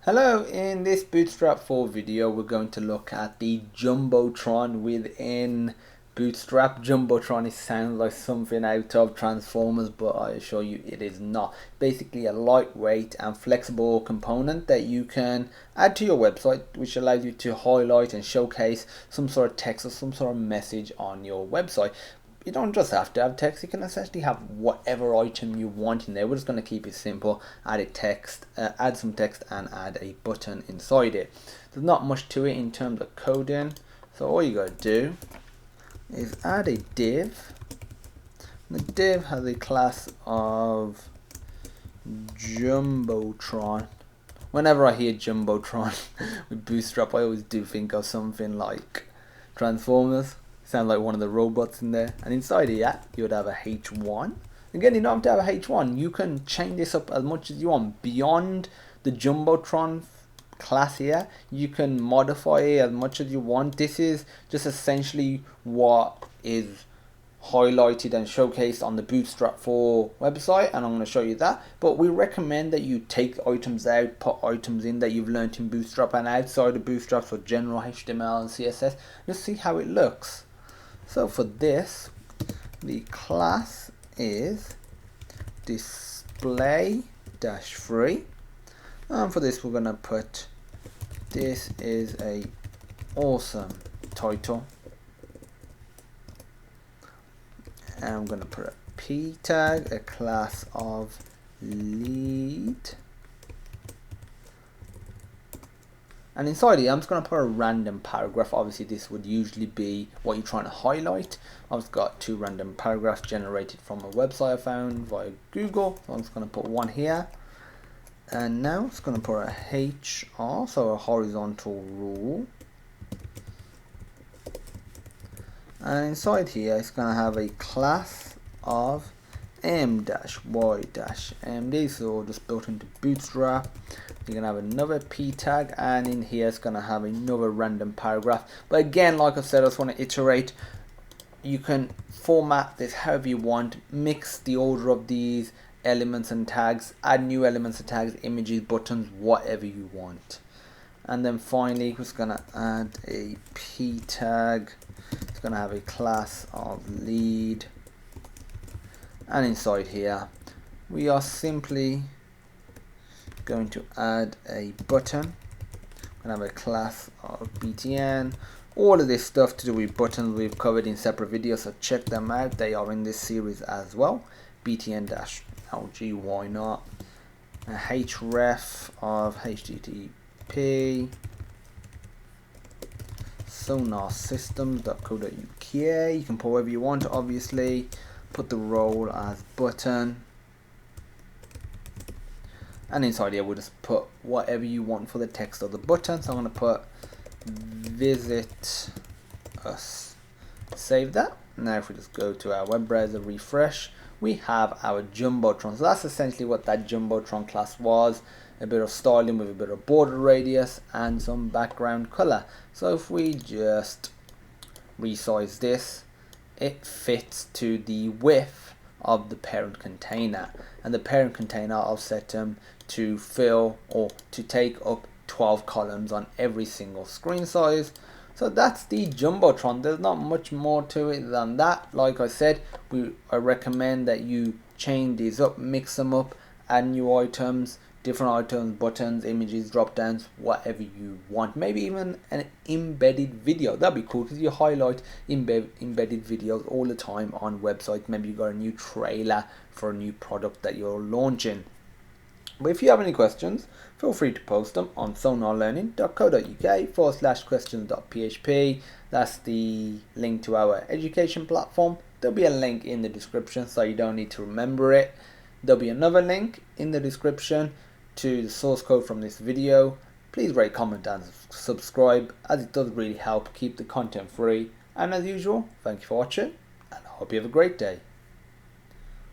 Hello, in this Bootstrap 4 video we're going to look at the Jumbotron within Bootstrap. Jumbotron sounds like something out of Transformers, but I assure you it is not. Basically a lightweight and flexible component that you can add to your website, which allows you to highlight and showcase some sort of text or some sort of message on your website. You don't just have to have text, you can essentially have whatever item you want in there. We're just going to keep it simple, add some text and add a button inside it. There's not much to it in terms of coding, so all you got to do is add a div. The div has a class of Jumbotron. Whenever I hear Jumbotron with Bootstrap, I always do think of something like Transformers. Sound like one of the robots in there, and inside of that you would have a H1. Again, you don't have to have a H1, you can change this up as much as you want beyond the Jumbotron class here. You can modify it as much as you want. This is just essentially what is highlighted and showcased on the Bootstrap 4 website, and I'm going to show you that. But we recommend that you take items out, put items in that you've learned in Bootstrap and outside of Bootstrap, so general HTML and CSS, just see how it looks. So for this, the class is display-free, and for this we're going to put, this is a awesome title, and I'm going to put a p tag, a class of lead, and inside here I'm just going to put a random paragraph. Obviously this would usually be what you're trying to highlight. I've just got two random paragraphs generated from a website I found via Google, so I'm just going to put one here, and now it's going to put a HR, so a horizontal rule, and inside here it's going to have a class of m-y-md, so just built into Bootstrap. You're going to have another p tag, and in here it's going to have another random paragraph. But again, like I said, I just want to iterate. You can format this however you want, mix the order of these elements and tags, add new elements and tags, images, buttons, whatever you want. And then finally we're just going to add a p tag. It's going to have a class of lead, and inside here we are simply going to add a button. I'm going to have a class of btn. All of this stuff to do with buttons we've covered in separate videos, so check them out, they are in this series as well. btn-lg, why not? A href of http sonarsystems.co.uk. you can put whatever you want, obviously. Put the role as button, and inside here we'll just put whatever you want for the text of the button. So I'm going to put visit us. Save that. Now if we just go to our web browser, refresh, we have our Jumbotron. So that's essentially what that Jumbotron class was. A bit of styling with a bit of border radius and some background color. So if we just resize this, it fits to the width of the parent container, and the parent container I'll set them to fill or to take up 12 columns on every single screen size. So that's the Jumbotron. There's not much more to it than that. Like I said, I recommend that you change these up, mix them up, add new items, different items, buttons, images, drop downs, whatever you want. Maybe even an embedded video. That'd be cool, because you highlight embedded videos all the time on websites. Maybe you got a new trailer for a new product that you're launching. But if you have any questions, feel free to post them on sonarlearning.co.uk/questions.php. That's the link to our education platform. There'll be a link in the description, so you don't need to remember it. There'll be another link in the description to the source code from this video. Please rate, comment and subscribe, as it does really help keep the content free. And as usual, thank you for watching, and I hope you have a great day.